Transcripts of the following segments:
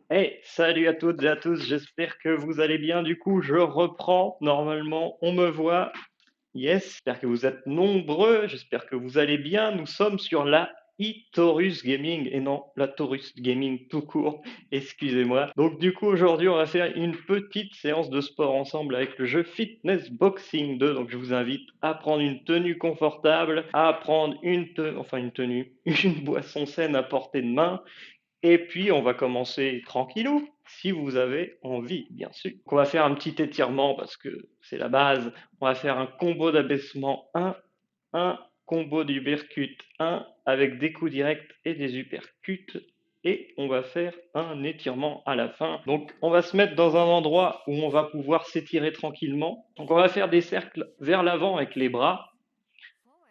Hey, salut à toutes et à tous, j'espère que vous allez bien. Du coup, je reprends. Normalement, on me voit. Yes, j'espère que vous êtes nombreux, j'espère que vous allez bien. Nous sommes sur la Taurus Gaming et non la Taurus Gaming tout court, excusez-moi. Donc du coup aujourd'hui on va faire une petite séance de sport ensemble avec le jeu Fitness Boxing 2. Donc je vous invite à prendre une tenue confortable, à prendre une tenue, une boisson saine à portée de main et puis, on va commencer tranquillou, si vous avez envie, bien sûr. Donc, on va faire un petit étirement parce que c'est la base. On va faire un combo d'abaissement un combo d'uppercut 1 avec des coups directs et des uppercuts. Et on va faire un étirement à la fin. Donc, on va se mettre dans un endroit où on va pouvoir s'étirer tranquillement. Donc, on va faire des cercles vers l'avant avec les bras,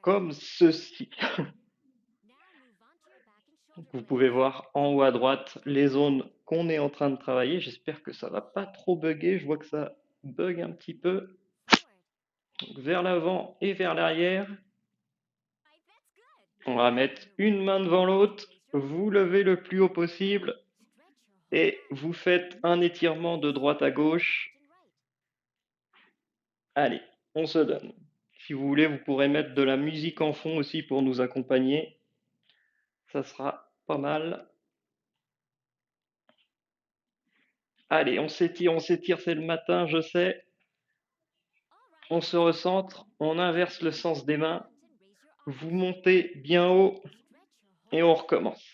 comme ceci. Vous pouvez voir en haut à droite les zones qu'on est en train de travailler. J'espère que ça va pas trop bugger. Je vois que ça bug un petit peu. Donc, vers l'avant et vers l'arrière. On va mettre une main devant l'autre. Vous levez le plus haut possible et vous faites un étirement de droite à gauche. Allez, on se donne. Si vous voulez, vous pourrez mettre de la musique en fond aussi pour nous accompagner. Ça sera pas mal. Allez, on s'étire, c'est le matin, je sais. On se recentre, on inverse le sens des mains, vous montez bien haut et on recommence.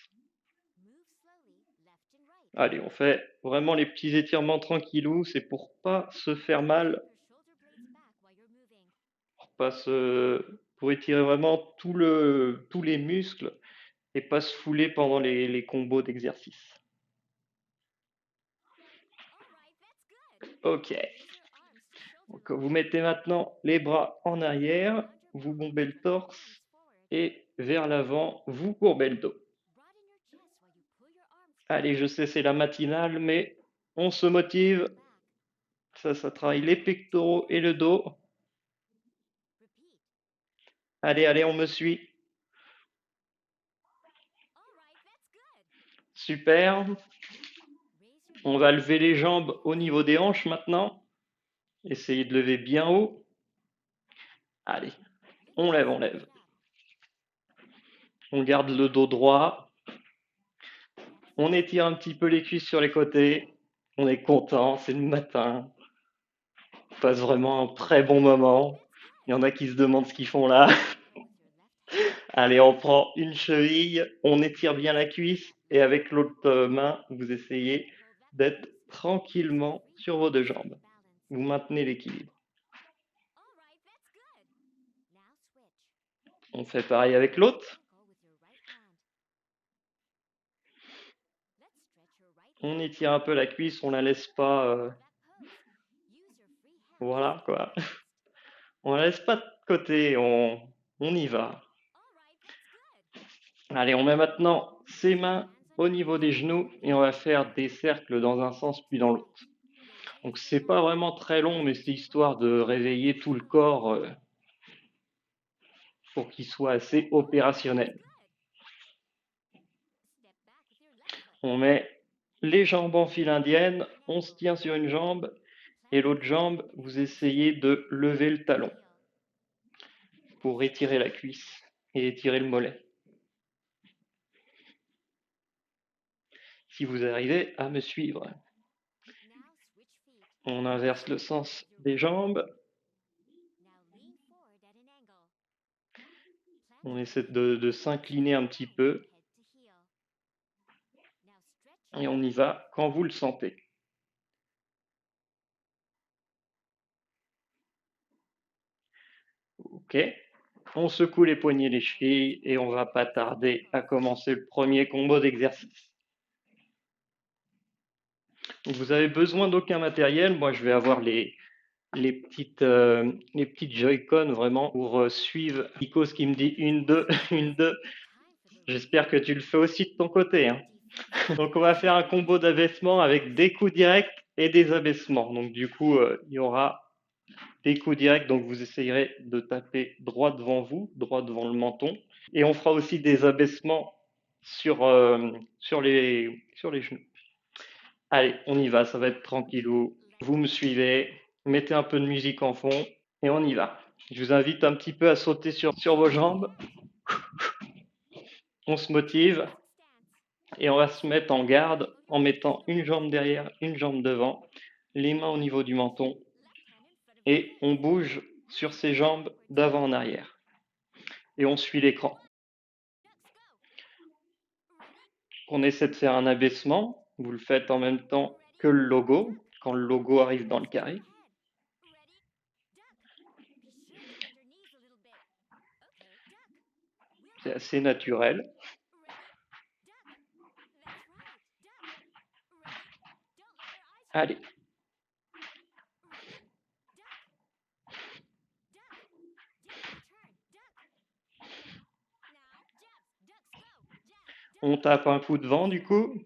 Allez, on fait vraiment les petits étirements tranquillou, c'est pour pas se faire mal, pour étirer vraiment tous les muscles et pas se fouler pendant les combos d'exercice. Ok, donc vous mettez maintenant les bras en arrière, vous bombez le torse et vers l'avant, vous courbez le dos. Allez, je sais, c'est la matinale, mais on se motive. Ça travaille les pectoraux et le dos. Allez, allez, on me suit. Super. On va lever les jambes au niveau des hanches maintenant. Essayez de lever bien haut. Allez, on lève, on lève. On garde le dos droit. On étire un petit peu les cuisses sur les côtés. On est content, c'est le matin. On passe vraiment un très bon moment. Il y en a qui se demandent ce qu'ils font là. Allez, on prend une cheville, on étire bien la cuisse et avec l'autre main, vous essayez d'être tranquillement sur vos deux jambes. Vous maintenez l'équilibre. On fait pareil avec l'autre. On étire un peu la cuisse, on la laisse pas, voilà quoi. On la laisse pas de côté, on y va. Allez, on met maintenant ses mains au niveau des genoux et on va faire des cercles dans un sens puis dans l'autre. Donc c'est pas vraiment très long, mais c'est histoire de réveiller tout le corps pour qu'il soit assez opérationnel. On met les jambes en file indienne, on se tient sur une jambe et l'autre jambe, vous essayez de lever le talon pour étirer la cuisse et étirer le mollet. Si vous arrivez à me suivre, on inverse le sens des jambes, on essaie de s'incliner un petit peu et on y va quand vous le sentez. Ok, on secoue les poignets et les chevilles et on va pas tarder à commencer le premier combo d'exercice. Donc vous avez besoin d'aucun matériel. Moi, je vais avoir les petites Joy-Con vraiment pour suivre Nikos qui me dit une, deux, une, deux. J'espère que tu le fais aussi de ton côté, hein. Donc, on va faire un combo d'abaissement avec des coups directs et des abaissements. Donc, du coup, il y aura des coups directs. Donc, vous essayerez de taper droit devant vous, droit devant le menton. Et on fera aussi des abaissements sur les genoux. Allez, on y va, ça va être tranquillou. Vous me suivez, mettez un peu de musique en fond et on y va. Je vous invite un petit peu à sauter sur vos jambes. On se motive et on va se mettre en garde en mettant une jambe derrière, une jambe devant, les mains au niveau du menton et on bouge sur ses jambes d'avant en arrière. Et on suit l'écran. On essaie de faire un abaissement, vous le faites en même temps que le logo, quand le logo arrive dans le carré. C'est assez naturel. Allez. On tape un coup de vent du coup,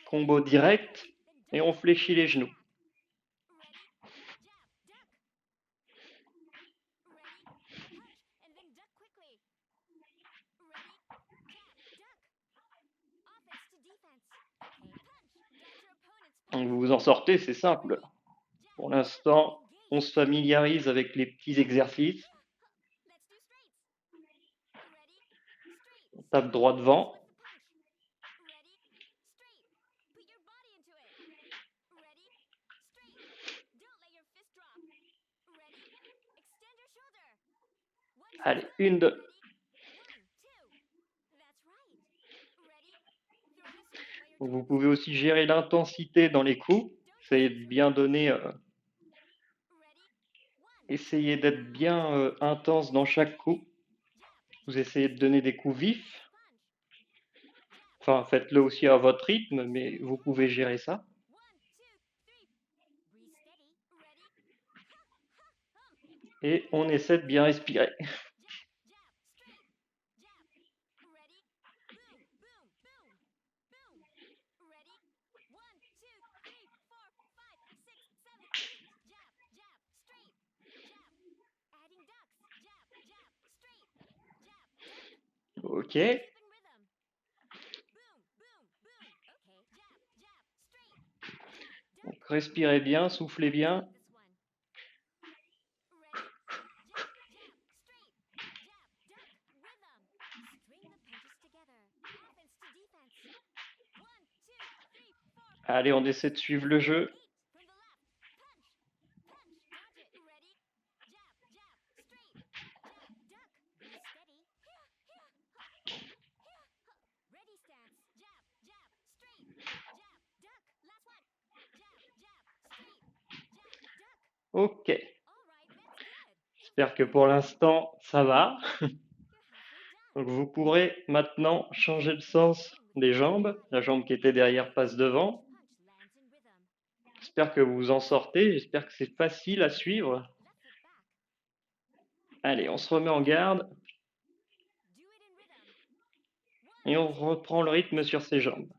combo direct, et on fléchit les genoux. Donc vous vous en sortez, c'est simple. Pour l'instant, on se familiarise avec les petits exercices. On tape droit devant. Allez, une, deux. Vous pouvez aussi gérer l'intensité dans les coups. Essayez de bien donner, essayez d'être bien intense dans chaque coup. Vous essayez de donner des coups vifs. Enfin, faites-le aussi à votre rythme, mais vous pouvez gérer ça. Et on essaie de bien respirer. Ok. Donc, respirez bien, soufflez bien. Allez, on essaie de suivre le jeu. Ok. J'espère que pour l'instant, ça va. Donc vous pourrez maintenant changer le sens des jambes. La jambe qui était derrière passe devant. J'espère que vous vous en sortez. J'espère que c'est facile à suivre. Allez, on se remet en garde. Et on reprend le rythme sur ses jambes.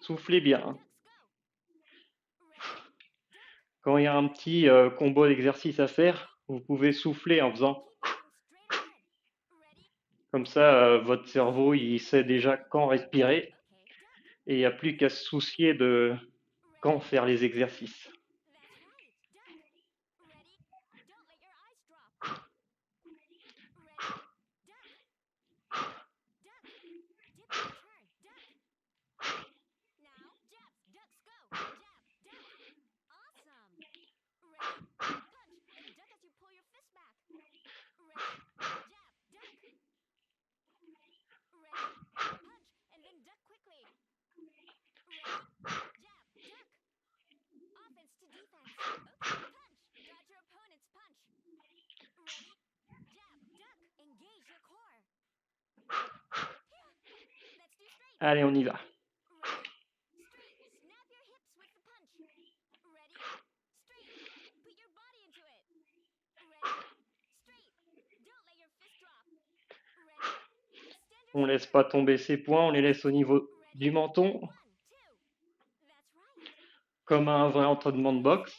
Soufflez bien. Quand il y a un petit combo d'exercice à faire, vous pouvez souffler en faisant comme ça, votre cerveau il sait déjà quand respirer et il n'y a plus qu'à se soucier de quand faire les exercices. Allez, on y va. On laisse pas tomber ses poings, on les laisse au niveau du menton, comme un vrai entraînement de boxe.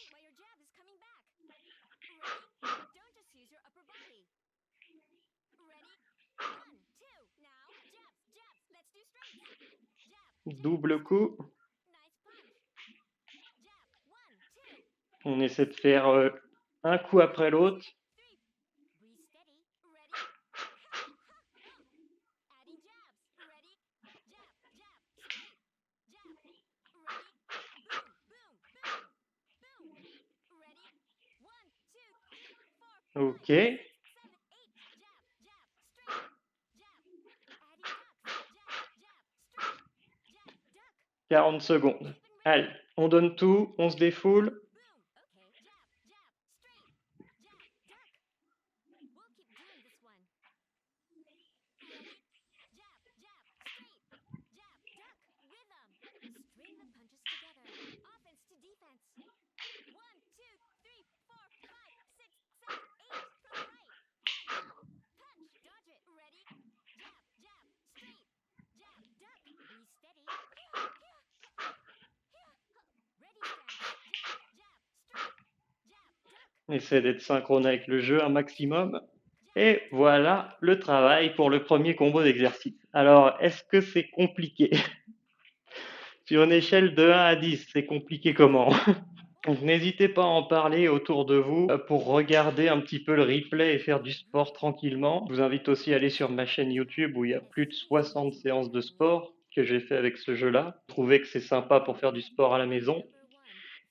Double coup. On essaie de faire un coup après l'autre. Ok. 40 secondes. Allez, on donne tout, on se défoule. On essaie d'être synchrone avec le jeu un maximum. Et voilà le travail pour le premier combo d'exercice. Alors, est-ce que c'est compliqué? Sur une échelle de 1 à 10, c'est compliqué comment? Donc n'hésitez pas à en parler autour de vous pour regarder un petit peu le replay et faire du sport tranquillement. Je vous invite aussi à aller sur ma chaîne YouTube où il y a plus de 60 séances de sport que j'ai fait avec ce jeu-là. Trouvez que c'est sympa pour faire du sport à la maison.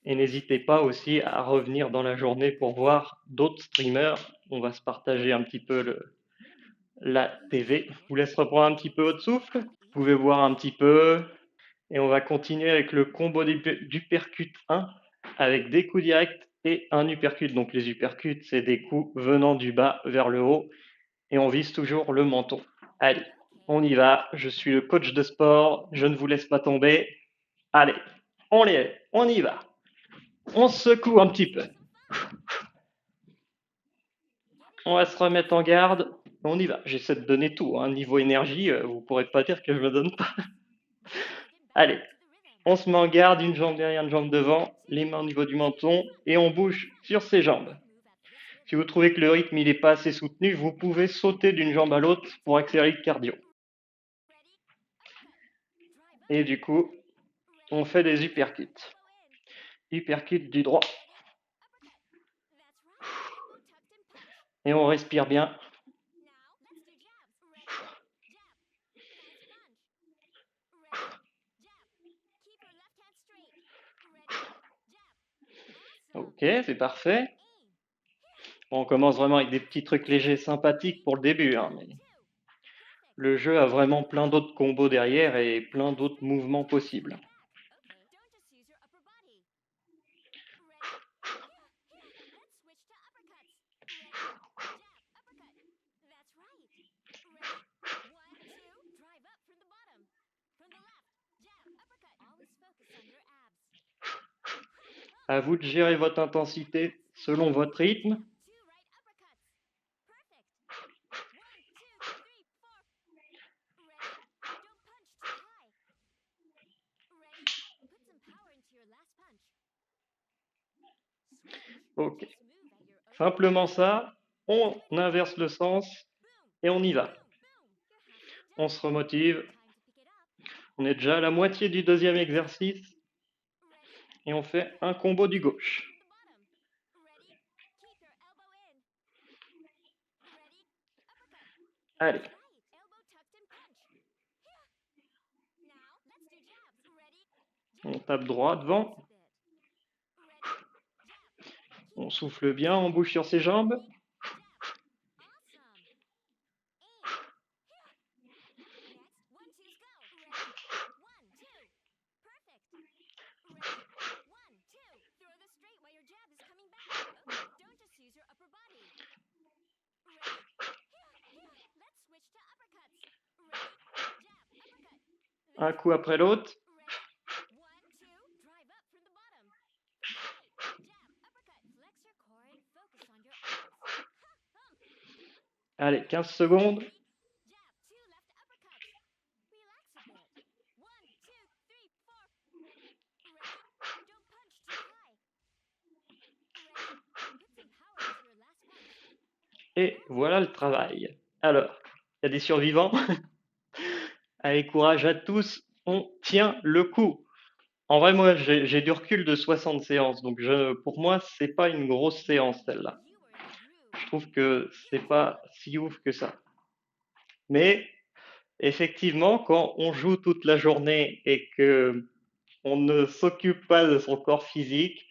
Et n'hésitez pas aussi à revenir dans la journée pour voir d'autres streamers. On va se partager un petit peu la TV. Je vous laisse reprendre un petit peu votre souffle. Vous pouvez voir un petit peu. Et on va continuer avec le combo d'uppercut 1 avec des coups directs et un uppercut. Donc les uppercuts, c'est des coups venant du bas vers le haut et on vise toujours le menton. Allez, on y va. Je suis le coach de sport. Je ne vous laisse pas tomber. Allez, on y va. On se secoue un petit peu. On va se remettre en garde. On y va. J'essaie de donner tout. Hein. Niveau énergie, vous pourrez pas dire que je me donne pas. Allez, on se met en garde, une jambe derrière, une jambe devant, les mains au niveau du menton et on bouge sur ses jambes. Si vous trouvez que le rythme il n'est pas assez soutenu, vous pouvez sauter d'une jambe à l'autre pour accélérer le cardio. Et du coup, on fait des uppercuts. Uppercut du droit. Et on respire bien. Ok, c'est parfait. Bon, on commence vraiment avec des petits trucs légers sympathiques pour le début. Hein, mais le jeu a vraiment plein d'autres combos derrière et plein d'autres mouvements possibles. À vous de gérer votre intensité selon votre rythme. Ok. Simplement ça, on inverse le sens et on y va. On se remotive. On est déjà à la moitié du deuxième exercice et on fait un combo du gauche. Allez. On tape droit devant. On souffle bien, on bouge sur ses jambes. Un coup après l'autre. Allez, 15 secondes. Et voilà le travail. Alors, il y a des survivants. Allez, courage à tous. On tient le coup. En vrai, moi, j'ai du recul de 60 séances, donc pour moi, c'est pas une grosse séance celle-là. Je trouve que c'est pas si ouf que ça. Mais effectivement, quand on joue toute la journée et que on ne s'occupe pas de son corps physique,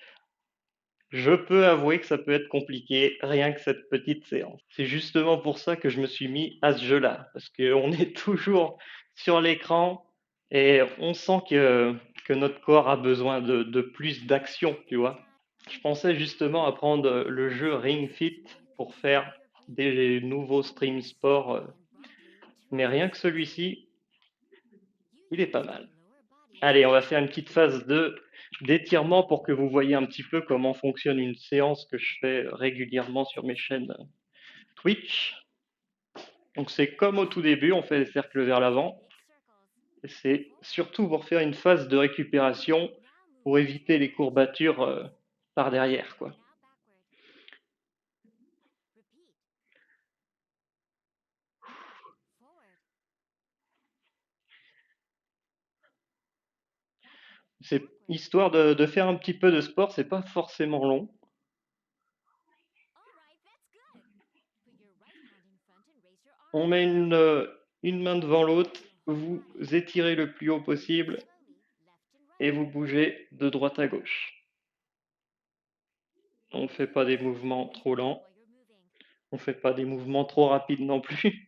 je peux avouer que ça peut être compliqué, rien que cette petite séance. C'est justement pour ça que je me suis mis à ce jeu-là, parce qu'on est toujours sur l'écran et on sent que notre corps a besoin de plus d'action, tu vois. Je pensais justement à prendre le jeu Ring Fit pour faire des nouveaux stream sport, mais rien que celui-ci, il est pas mal. Allez, on va faire une petite phase de d'étirement pour que vous voyez un petit peu comment fonctionne une séance que je fais régulièrement sur mes chaînes Twitch. Donc c'est comme au tout début, on fait des cercles vers l'avant. C'est surtout pour faire une phase de récupération pour éviter les courbatures par derrière, quoi. C'est histoire de faire un petit peu de sport, c'est pas forcément long. On met une main devant l'autre, vous étirez le plus haut possible et vous bougez de droite à gauche. On ne fait pas des mouvements trop lents, on ne fait pas des mouvements trop rapides non plus.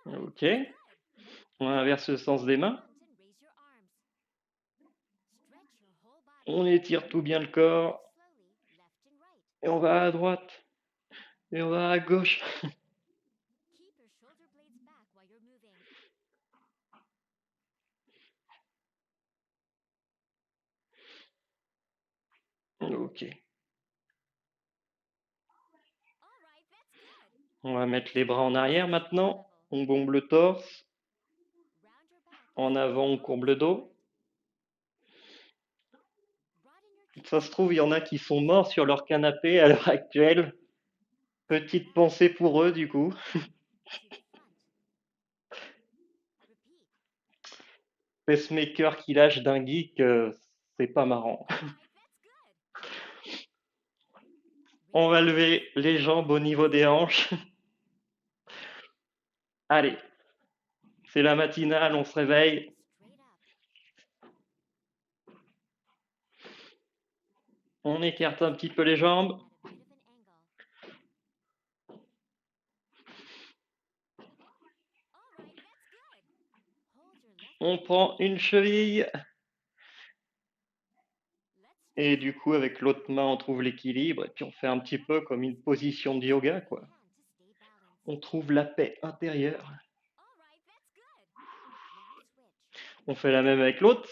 Ok, on inverse le sens des mains. On étire tout bien le corps et on va à droite et on va à gauche. Ok, on va mettre les bras en arrière maintenant. On bombe le torse. En avant, on courbe le dos. Ça se trouve, il y en a qui sont morts sur leur canapé à l'heure actuelle. Petite pensée pour eux, du coup. Pacemaker qui lâche d'un geek, c'est pas marrant. On va lever les jambes au niveau des hanches. Allez, c'est la matinale, on se réveille. On écarte un petit peu les jambes. On prend une cheville. Et du coup, avec l'autre main, on trouve l'équilibre. Et puis, on fait un petit peu comme une position de yoga, quoi. On trouve la paix intérieure. On fait la même avec l'autre.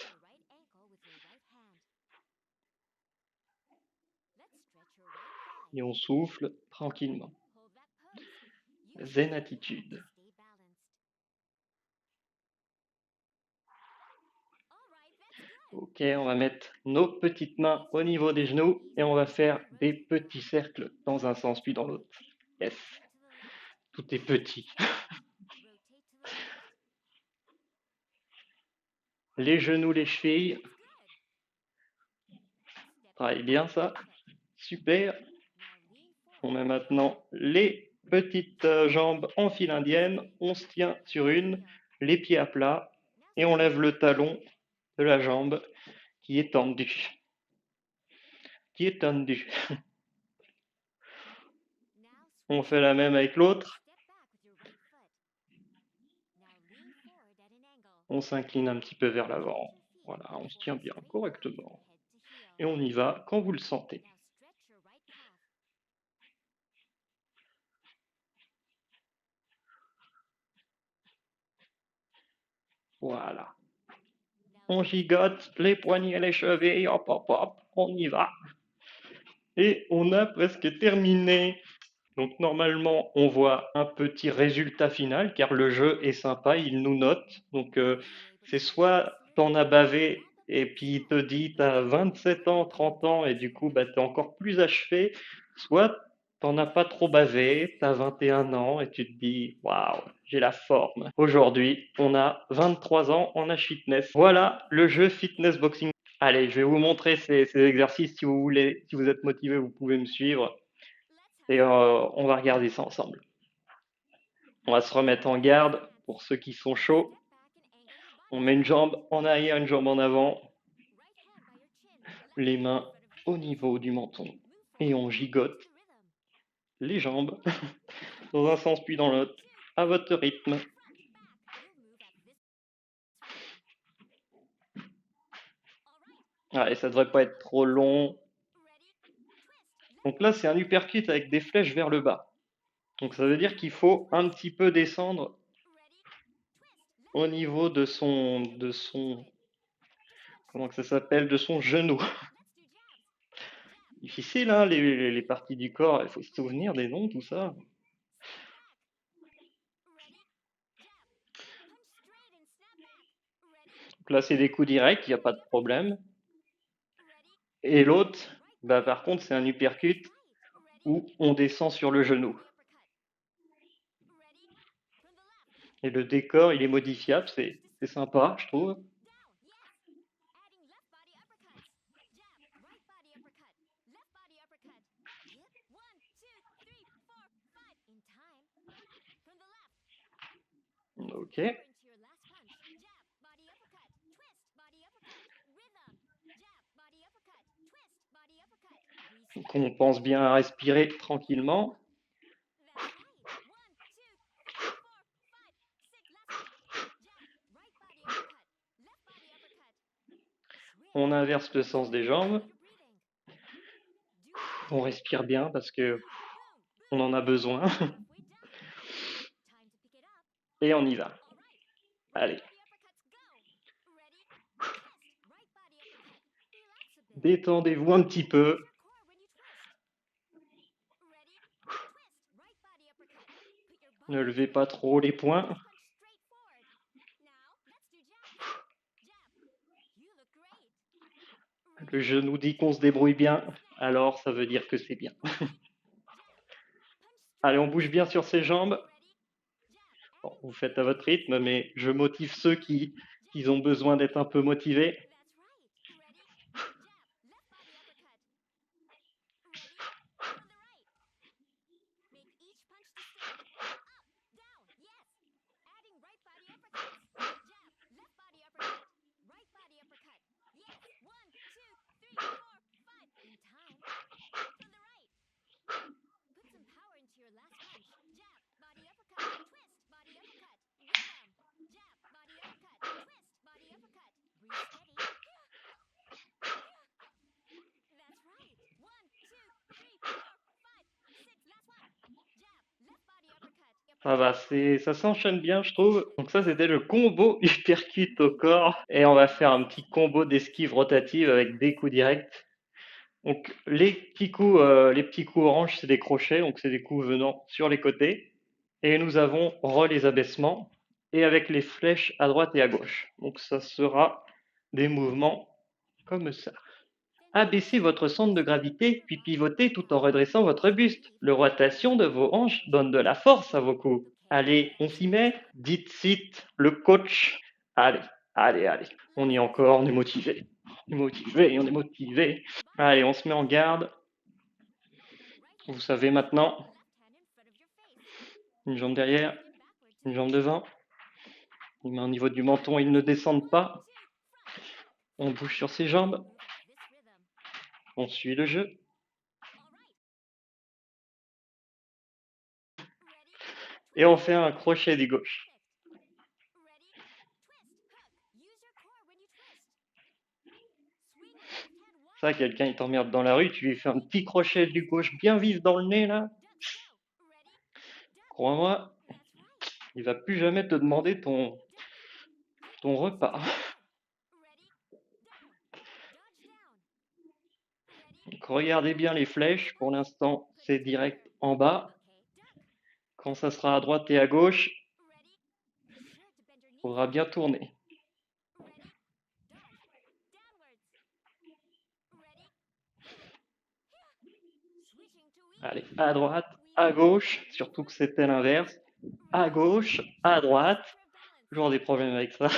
Et on souffle tranquillement. Zen attitude. Ok, on va mettre nos petites mains au niveau des genoux et on va faire des petits cercles dans un sens puis dans l'autre. Yes, tout est petit. Les genoux, les chevilles. Travaille bien ça. Super. On met maintenant les petites jambes en file indienne. On se tient sur une, les pieds à plat et on lève le talon de la jambe qui est tendu. Qui est tendu. On fait la même avec l'autre. On s'incline un petit peu vers l'avant. Voilà, on se tient bien correctement. Et on y va quand vous le sentez. Voilà. On gigote, les poignets, les chevilles, hop, hop, hop, on y va. Et on a presque terminé. Donc normalement, on voit un petit résultat final, car le jeu est sympa, il nous note. Donc c'est soit t'en as bavé et puis il te dit t'as 27 ans, 30 ans et du coup bah, t'es encore plus achevé, soit t'en as pas trop bavé, t'as 21 ans et tu te dis, waouh, j'ai la forme. Aujourd'hui, on a 23 ans, on a fitness. Voilà le jeu fitness boxing. Allez, je vais vous montrer ces exercices si vous voulez, si vous êtes motivé, vous pouvez me suivre et on va regarder ça ensemble. On va se remettre en garde pour ceux qui sont chauds. On met une jambe en arrière, une jambe en avant, les mains au niveau du menton et on gigote les jambes dans un sens puis dans l'autre à votre rythme. Ah, et ça devrait pas être trop long. Donc là, c'est un uppercut avec des flèches vers le bas. Donc ça veut dire qu'il faut un petit peu descendre au niveau de son, comment que ça s'appelle, de son genou. Difficile, hein, les parties du corps, il faut se souvenir des noms, tout ça. Donc là, c'est des coups directs, il n'y a pas de problème. Et l'autre, bah, par contre, c'est un uppercut où on descend sur le genou. Et le décor, il est modifiable, c'est sympa, je trouve. Ok. Donc on pense bien à respirer tranquillement. On inverse le sens des jambes. On respire bien parce que on en a besoin. Et on y va. Allez. Détendez-vous un petit peu. Ne levez pas trop les poings. Le genou dit qu'on se débrouille bien, alors ça veut dire que c'est bien. Allez, on bouge bien sur ses jambes. Bon, vous faites à votre rythme, mais je motive ceux qui ont besoin d'être un peu motivés. Ça va, ça s'enchaîne bien, je trouve. Donc ça, c'était le combo uppercut au corps. Et on va faire un petit combo d'esquive rotative avec des coups directs. Donc les petits coups orange, c'est des crochets, donc c'est des coups venant sur les côtés. Et nous avons les abaissements et avec les flèches à droite et à gauche. Donc ça sera des mouvements comme ça. Abaissez votre centre de gravité, puis pivotez tout en redressant votre buste. La rotation de vos hanches donne de la force à vos coups. Allez, on s'y met. Dites cite le coach. Allez, allez, allez. On y est encore, on est motivé. On est motivé, on est motivé. Allez, on se met en garde. Vous savez maintenant. Une jambe derrière, une jambe devant. Les mains au niveau du menton, ils ne descendent pas. On bouge sur ses jambes. On suit le jeu. Et on fait un crochet du gauche. Ça, quelqu'un il t'emmerde dans la rue, tu lui fais un petit crochet du gauche bien vif dans le nez là. Crois-moi, il va plus jamais te demander ton repas. Donc regardez bien les flèches. Pour l'instant, c'est direct en bas. Quand ça sera à droite et à gauche, il faudra bien tourner. Allez, à droite, à gauche, surtout que c'était l'inverse. À gauche, à droite. Toujours des problèmes avec ça.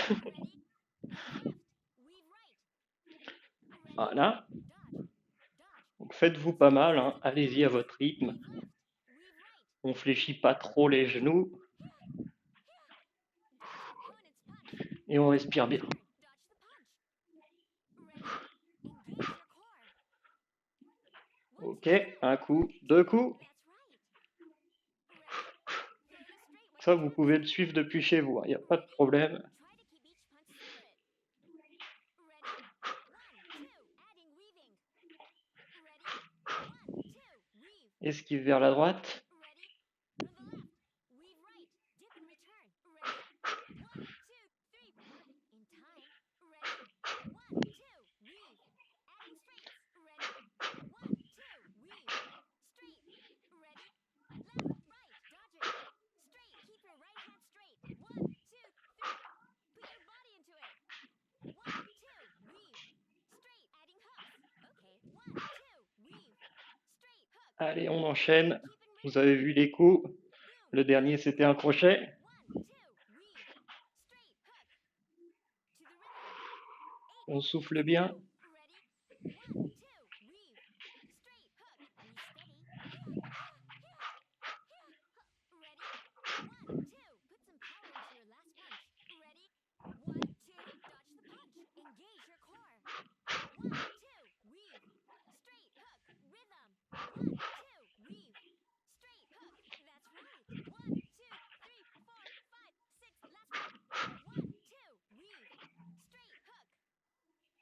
Voilà. Donc faites-vous pas mal, hein. Allez-y à votre rythme. On fléchit pas trop les genoux. Et on respire bien. Ok, un coup, deux coups. Ça, vous pouvez le suivre depuis chez vous, il n'y a pas de problème. Esquive vers la droite. Allez, on enchaîne. Vous avez vu les coups. Le dernier, c'était un crochet. On souffle bien.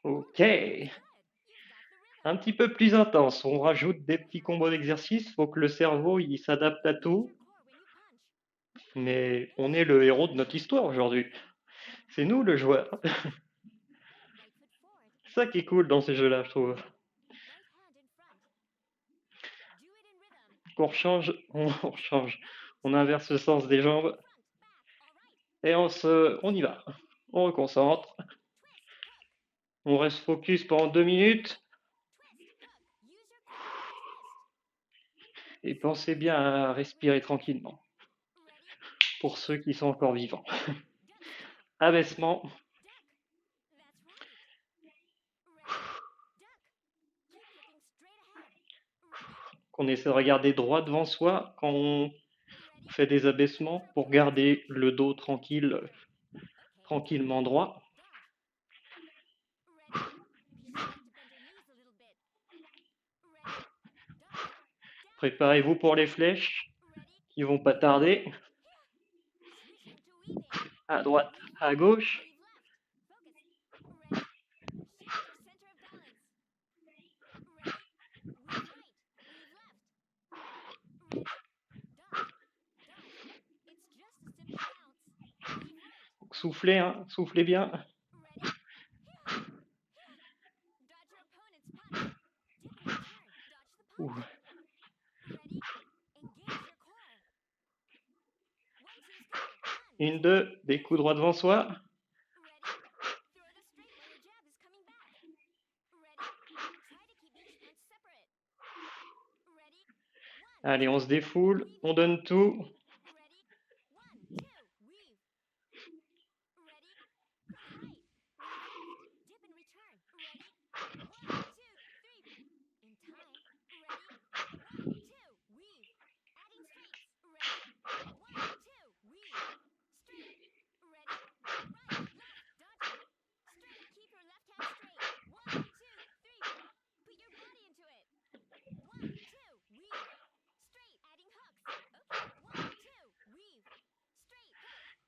Ok. Un petit peu plus intense. On rajoute des petits combos d'exercices. Faut que le cerveau il s'adapte à tout. Mais on est le héros de notre histoire aujourd'hui. C'est nous le joueur. C'est ça qui est cool dans ces jeux-là, je trouve. On change, on change. On inverse le sens des jambes. Et on y va. On reconcentre. On reste focus pendant 2 minutes. Et pensez bien à respirer tranquillement. Pour ceux qui sont encore vivants. Abaissement. On essaie de regarder droit devant soi quand on fait des abaissements pour garder le dos tranquille, tranquillement droit. Préparez-vous pour les flèches qui vont pas tarder. À droite, à gauche. Soufflez, hein, soufflez bien. Ouh. Une, deux, des coups droits devant soi. Allez, on se défoule, on donne tout.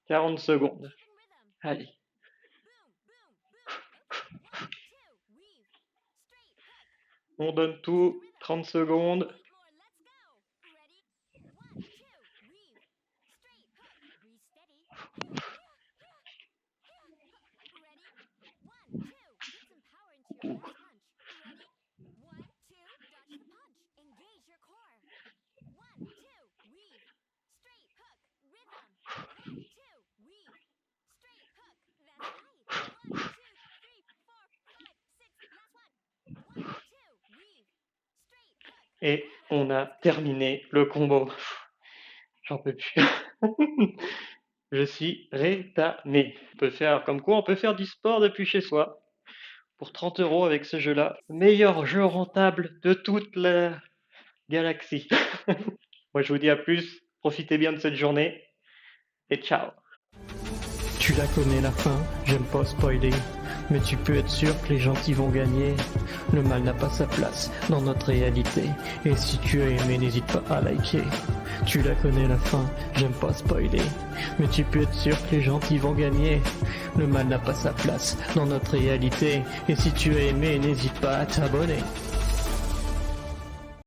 « 40 secondes. Allez. On donne tout, 30 secondes. Ouh. Et On a terminé le combo. J'en peux plus. Je suis rétamé. On peut faire du sport depuis chez soi pour 30 € avec ce jeu-là. Meilleur jeu rentable de toute la galaxie. Moi, je vous dis à plus. Profitez bien de cette journée et ciao. Tu la connais la fin, j'aime pas spoiler, mais tu peux être sûr que les gentils vont gagner. Le mal n'a pas sa place dans notre réalité, et si tu as aimé, n'hésite pas à liker. Tu la connais la fin, j'aime pas spoiler, mais tu peux être sûr que les gentils vont gagner. Le mal n'a pas sa place dans notre réalité, et si tu as aimé, n'hésite pas à t'abonner.